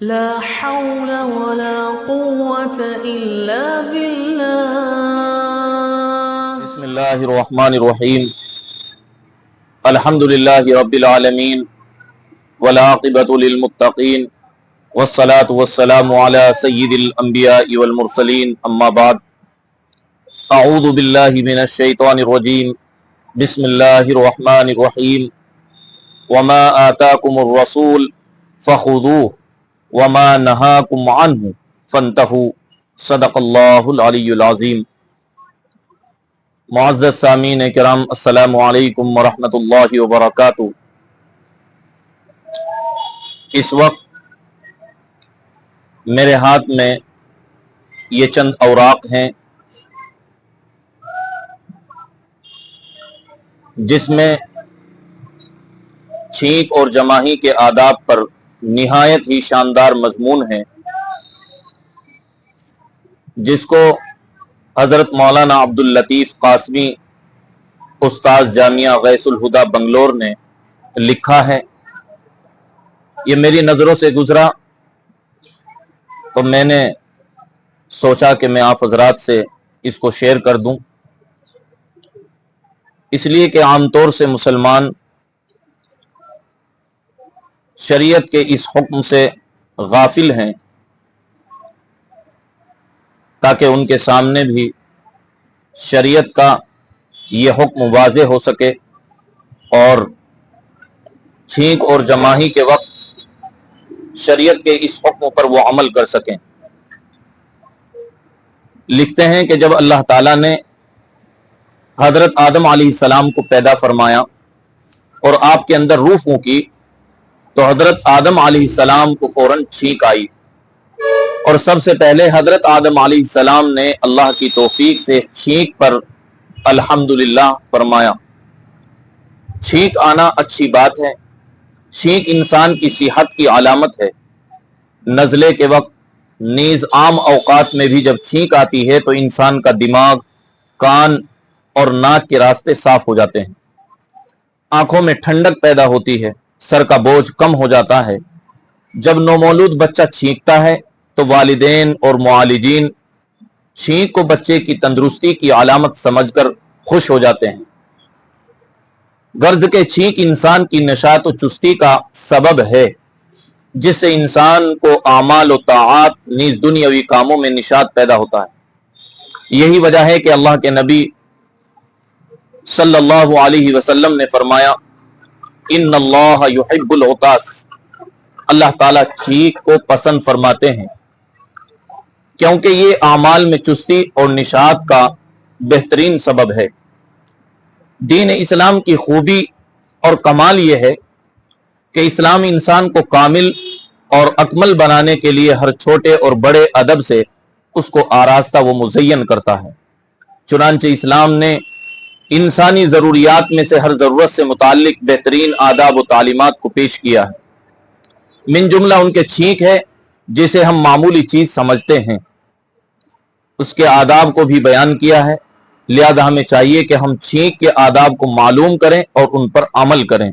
لا حول ولا قوة إلا بالله. بسم اللہ الرحمن الرحیم الحمد للہ رب العالمین والعاقبۃ للمتقین والصلاة والسلام علی سید الانبیاء والمرسلین اما بعد اعوذ باللہ من الشیطان الرجیم بسم اللہ الرحمن الرحیم وما آتاکم الرسول فخذوه وما نہاکم عنہ فانتہوا صدق اللہ العلی العظیم۔ معزز سامعین کرام، السلام علیکم ورحمۃ اللہ وبرکاتہ۔ اس وقت میرے ہاتھ میں یہ چند اوراق ہیں جس میں چھینک اور جماہی کے آداب پر نہایت ہی شاندار مضمون ہیں، جس کو حضرت مولانا عبداللطیف قاسمی استاذ جامعہ غیث الہدیٰ بنگلور نے لکھا ہے۔ یہ میری نظروں سے گزرا تو میں نے سوچا کہ میں آپ حضرات سے اس کو شیئر کر دوں، اس لیے کہ عام طور سے مسلمان شریعت کے اس حکم سے غافل ہیں، تاکہ ان کے سامنے بھی شریعت کا یہ حکم واضح ہو سکے اور چھینک اور جماہی کے وقت شریعت کے اس حکم پر وہ عمل کر سکیں۔ لکھتے ہیں کہ جب اللہ تعالیٰ نے حضرت آدم علیہ السلام کو پیدا فرمایا اور آپ کے اندر روح پھونکی تو حضرت آدم علیہ السلام کو فوراً چھینک آئی، اور سب سے پہلے حضرت آدم علیہ السلام نے اللہ کی توفیق سے چھینک پر الحمدللہ فرمایا۔ چھینک آنا اچھی بات ہے، چھینک انسان کی صحت کی علامت ہے۔ نزلے کے وقت نیز عام اوقات میں بھی جب چھینک آتی ہے تو انسان کا دماغ، کان اور ناک کے راستے صاف ہو جاتے ہیں، آنکھوں میں ٹھنڈک پیدا ہوتی ہے، سر کا بوجھ کم ہو جاتا ہے۔ جب نومولود بچہ چھینکتا ہے تو والدین اور معالجین چھینک کو بچے کی تندرستی کی علامت سمجھ کر خوش ہو جاتے ہیں۔ غرض کہ چھینک انسان کی نشاط و چستی کا سبب ہے، جس سے انسان کو اعمال و طاعات نیز دنیاوی کاموں میں نشاط پیدا ہوتا ہے۔ یہی وجہ ہے کہ اللہ کے نبی صلی اللہ علیہ وسلم نے فرمایا، ان اللہ یحب العطاس، اللہ تعالیٰ چھینک کو پسند فرماتے ہیں، کیونکہ یہ اعمال میں چستی اور نشاط کا بہترین سبب ہے۔ دین اسلام کی خوبی اور کمال یہ ہے کہ اسلام انسان کو کامل اور اکمل بنانے کے لیے ہر چھوٹے اور بڑے ادب سے اس کو آراستہ و مزین کرتا ہے۔ چنانچہ اسلام نے انسانی ضروریات میں سے ہر ضرورت سے متعلق بہترین آداب و تعلیمات کو پیش کیا ہے۔ من جملہ ان کے چھینک ہے، جسے ہم معمولی چیز سمجھتے ہیں، اس کے آداب کو بھی بیان کیا ہے۔ لہذا ہمیں چاہیے کہ ہم چھینک کے آداب کو معلوم کریں اور ان پر عمل کریں۔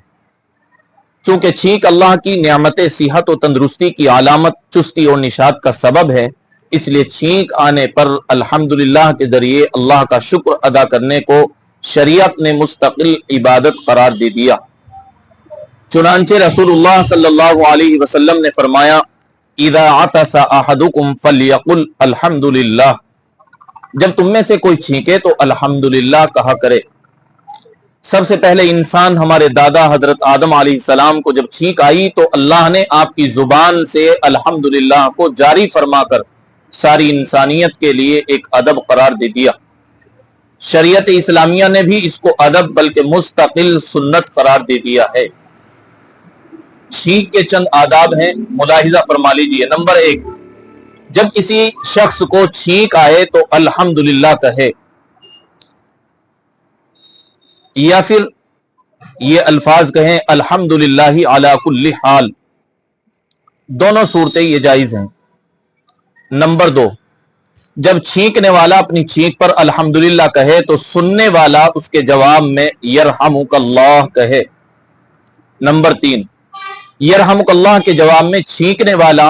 چونکہ چھینک اللہ کی نعمت صحت و تندرستی کی علامت، چستی اور نشاط کا سبب ہے، اس لیے چھینک آنے پر الحمدللہ کے ذریعے اللہ کا شکر ادا کرنے کو شریعت نے مستقل عبادت قرار دے دیا۔ چنانچہ رسول اللہ صلی اللہ علیہ وسلم نے فرمایا، اذا عطس احدکم فلیقل الحمدللہ، جب تم میں سے کوئی چھینکے تو الحمدللہ کہا کرے۔ سب سے پہلے انسان ہمارے دادا حضرت آدم علیہ السلام کو جب چھینک آئی تو اللہ نے آپ کی زبان سے الحمدللہ کو جاری فرما کر ساری انسانیت کے لیے ایک ادب قرار دے دیا۔ شریعت اسلامیہ نے بھی اس کو ادب بلکہ مستقل سنت قرار دے دیا ہے۔ چھینک کے چند آداب ہیں، ملاحظہ فرما لیجئے۔ نمبر 1، جب کسی شخص کو چھینک آئے تو الحمدللہ کہے، یا پھر یہ الفاظ کہیں الحمدللہ علی کل حال، دونوں صورتیں یہ جائز ہیں۔ نمبر 2، جب چھینکنے والا اپنی چھینک پر الحمدللہ کہے تو سننے والا اس کے جواب میں یرحمک اللہ کہے۔ نمبر 3، یرحمک اللہ کے جواب میں چھینکنے والا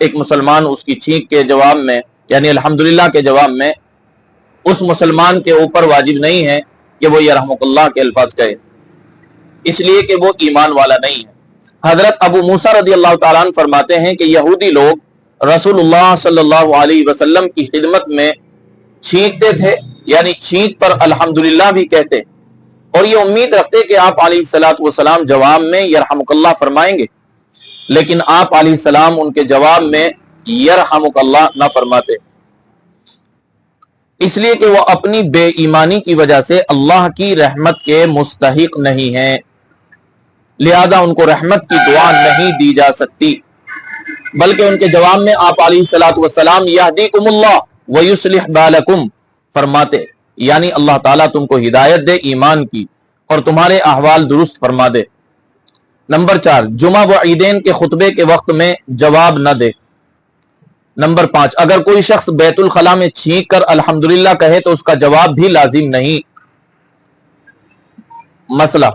ایک مسلمان اس کی چھینک کے جواب میں یعنی الحمدللہ کے جواب میں اس مسلمان کے اوپر واجب نہیں ہے کہ وہ یرحمک اللہ کے الفاظ کہے، اس لیے کہ وہ ایمان والا نہیں ہے۔ حضرت ابو موسیٰ رضی اللہ تعالیٰ عنہ فرماتے ہیں کہ یہودی لوگ رسول اللہ صلی اللہ علیہ وسلم کی خدمت میں چھینکتے تھے، یعنی چھینک پر الحمدللہ بھی کہتے، اور یہ امید رکھتے کہ آپ علیہ الصلوۃ والسلام جواب میں یرحمک اللہ فرمائیں گے، لیکن آپ علیہ السلام ان کے جواب میں یرحمک اللہ نہ فرماتے، اس لیے کہ وہ اپنی بے ایمانی کی وجہ سے اللہ کی رحمت کے مستحق نہیں ہیں، لہذا ان کو رحمت کی دعا نہیں دی جا سکتی، بلکہ ان کے جواب میں آپ علیہ الصلوۃ والسلام یہدیکم اللہ ویصلح بالکم فرماتے، یعنی اللہ تعالیٰ تم کو ہدایت دے ایمان کی اور تمہارے احوال درست فرما دے۔ نمبر 4، جمعہ و عیدین کے خطبے کے وقت میں جواب نہ دے۔ نمبر 5، اگر کوئی شخص بیت الخلاء میں چھینک کر الحمدللہ کہے تو اس کا جواب بھی لازم نہیں۔ مسئلہ،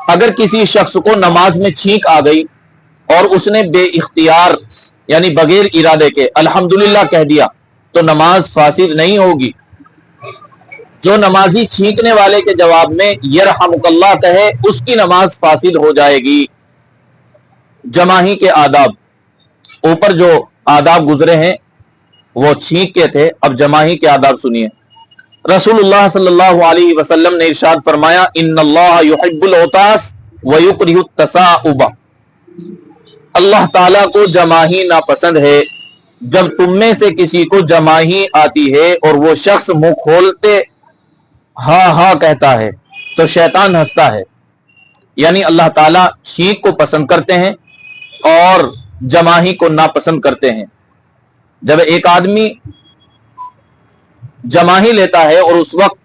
اگر کسی شخص کو نماز میں چھینک آ گئی اور اس نے بے اختیار یعنی بغیر ارادے کے الحمدللہ کہہ دیا تو نماز فاسد نہیں ہوگی۔ جو نمازی چھینکنے والے کے جواب میں یرحمک اللہ کہے اس کی نماز فاسد ہو جائے گی۔ جماہی کے آداب، اوپر جو آداب گزرے ہیں وہ چھینک کے تھے، اب جماہی کے آداب سنیے۔ رسول اللہ صلی اللہ علیہ وسلم نے ارشاد فرمایا ان اللہ یحب العطاس ویکرہ التثاؤب، اللہ تعالیٰ کو جماہی ناپسند ہے۔ جب تم میں سے کسی کو جماہی آتی ہے اور وہ شخص منہ کھولتے ہاں ہاں کہتا ہے تو شیطان ہنستا ہے، یعنی اللہ تعالیٰ چھینک کو پسند کرتے ہیں اور جماہی کو ناپسند کرتے ہیں۔ جب ایک آدمی جماہی لیتا ہے اور اس وقت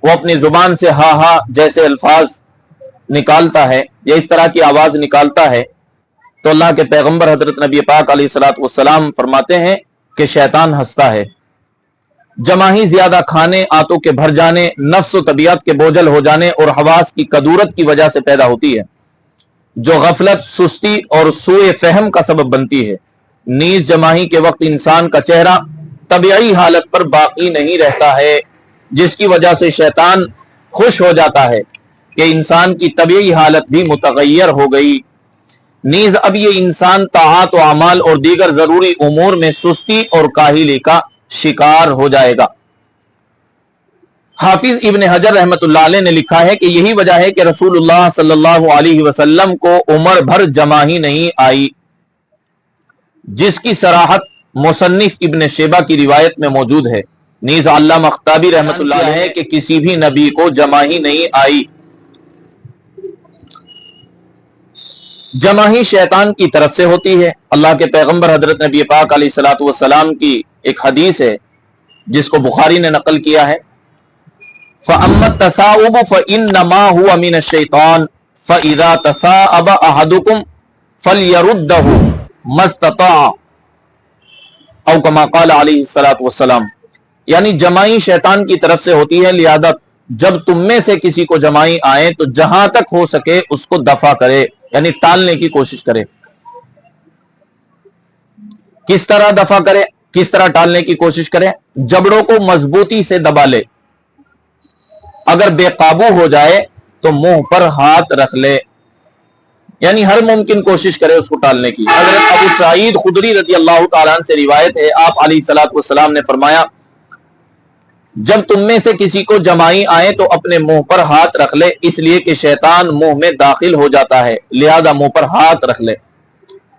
وہ اپنی زبان سے ہاں ہاں جیسے الفاظ نکالتا ہے یا اس طرح کی آواز نکالتا ہے تو اللہ کے پیغمبر حضرت نبی پاک علیہ الصلوۃ والسلام فرماتے ہیں کہ شیطان ہنستا ہے۔ جماہی زیادہ کھانے، آنتوں کے بھر جانے، نفس و طبیعت کے بوجھل ہو جانے اور حواس کی کدورت کی وجہ سے پیدا ہوتی ہے، جو غفلت، سستی اور سوء فہم کا سبب بنتی ہے۔ نیز جماہی کے وقت انسان کا چہرہ طبیعی حالت پر باقی نہیں رہتا ہے، جس کی وجہ سے شیطان خوش ہو جاتا ہے کہ انسان کی طبیعی حالت بھی متغیر ہو گئی۔ نیز اب یہ انسان طاعات و اعمال اور دیگر ضروری امور میں سستی اور کاہلی کا شکار ہو جائے گا۔ حافظ ابن حجر رحمۃ اللہ علیہ نے لکھا ہے کہ یہی وجہ ہے کہ رسول اللہ صلی اللہ علیہ وسلم کو عمر بھر جماہی نہیں آئی، جس کی صراحت مصنف ابن شیبہ کی روایت میں موجود ہے۔ نیز علامہ اختابی رحمۃ اللہ علیہ ہے کہ کسی بھی نبی کو جماہی نہیں آئی۔ جماہی شیطان کی طرف سے ہوتی ہے۔ اللہ کے پیغمبر حضرت نبی پاک علیہ الصلوۃ والسلام کی ایک حدیث ہے جس کو بخاری نے نقل کیا ہے، فَأَمَّا التَّثَاؤُبُ فَإِنَّمَا هُوَ مِنَ الشَّيْطَانِ فَإِذَا تَثَاءَبَ أَحَدُكُمْ فَلْيَرُدَّهُ مَا اسْتَطَاعَ او کما قال علیہ الصلوۃ والسلام، یعنی جماعی شیطان کی طرف سے ہوتی ہے، لہذا جب تم میں سے کسی کو جماعی آئے تو جہاں تک ہو سکے اس کو دفع کرے، یعنی ٹالنے کی کوشش کرے۔ کس طرح دفع کرے، کس طرح ٹالنے کی کوشش کرے؟ جبڑوں کو مضبوطی سے دبا لے، اگر بے قابو ہو جائے تو منہ پر ہاتھ رکھ لے، یعنی ہر ممکن کوشش کرے اس کو ٹالنے کی۔ حضرت ابو سعید خدری رضی اللہ تعالیٰ عنہ سے روایت ہے، آپ علیہ الصلوۃ والسلام نے فرمایا جب تم میں سے کسی کو جماعی آئے تو اپنے منہ پر ہاتھ رکھ لے، اس لیے کہ شیطان منہ میں داخل ہو جاتا ہے، لہذا منہ پر ہاتھ رکھ لے۔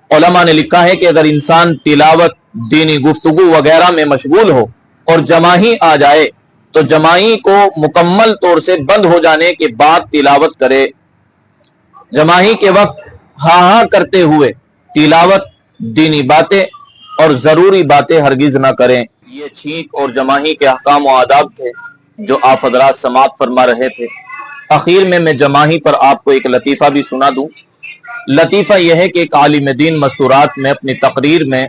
علماء نے لکھا ہے کہ اگر انسان تلاوت، دینی گفتگو وغیرہ میں مشغول ہو اور جماعی آ جائے تو جماعی کو مکمل طور سے بند ہو جانے کے بعد تلاوت کرے۔ جماعی کے وقت ہاں ہاں کرتے ہوئے تلاوت، دینی باتیں اور ضروری باتیں ہرگز نہ کریں۔ یہ چھینک اور جماعی کے احکام و آداب تھے جو آپ حضرات سماعت فرما رہے تھے۔ اخیر میں جماعی پر آپ کو ایک لطیفہ بھی سنا دوں۔ لطیفہ یہ ہے کہ ایک عالم دین مستورات میں اپنی تقریر میں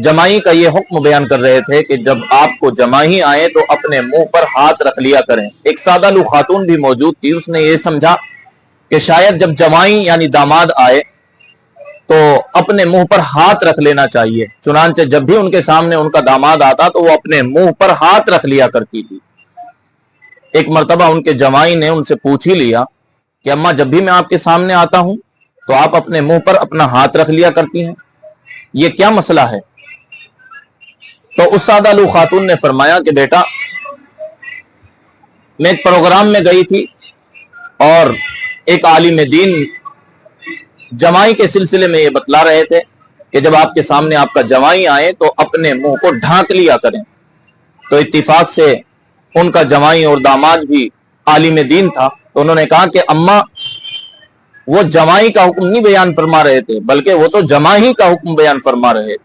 جماعی کا یہ حکم بیان کر رہے تھے کہ جب آپ کو جماعی آئے تو اپنے منہ پر ہاتھ رکھ لیا کریں۔ ایک سادہ لو خاتون بھی موجود تھی، اس نے یہ سمجھا کہ شاید جب جماعی یعنی داماد آئے تو اپنے منہ پر ہاتھ رکھ لینا چاہیے۔ چنانچہ جب بھی ان کے سامنے ان کا داماد آتا تو وہ اپنے منہ پر ہاتھ رکھ لیا کرتی تھی۔ ایک مرتبہ ان کے جمائی نے ان سے پوچھ ہی لیا کہ اماں جب بھی میں آپ کے سامنے آتا ہوں تو آپ اپنے منہ پر اپنا ہاتھ رکھ لیا کرتی ہیں، یہ کیا مسئلہ ہے؟ تو اس سادہ لو خاتون نے فرمایا کہ بیٹا، میں ایک پروگرام میں گئی تھی اور ایک عالم دین جمائی کے سلسلے میں یہ بتلا رہے تھے کہ جب آپ کے سامنے آپ کا جمائی آئے تو اپنے منہ کو ڈھانک لیا کریں۔ تو اتفاق سے ان کا جمائی اور داماد بھی عالم دین تھا، تو انہوں نے کہا کہ اماں، وہ جمائی کا حکم نہیں بیان فرما رہے تھے بلکہ وہ تو جمائی کا حکم بیان فرما رہے تھے۔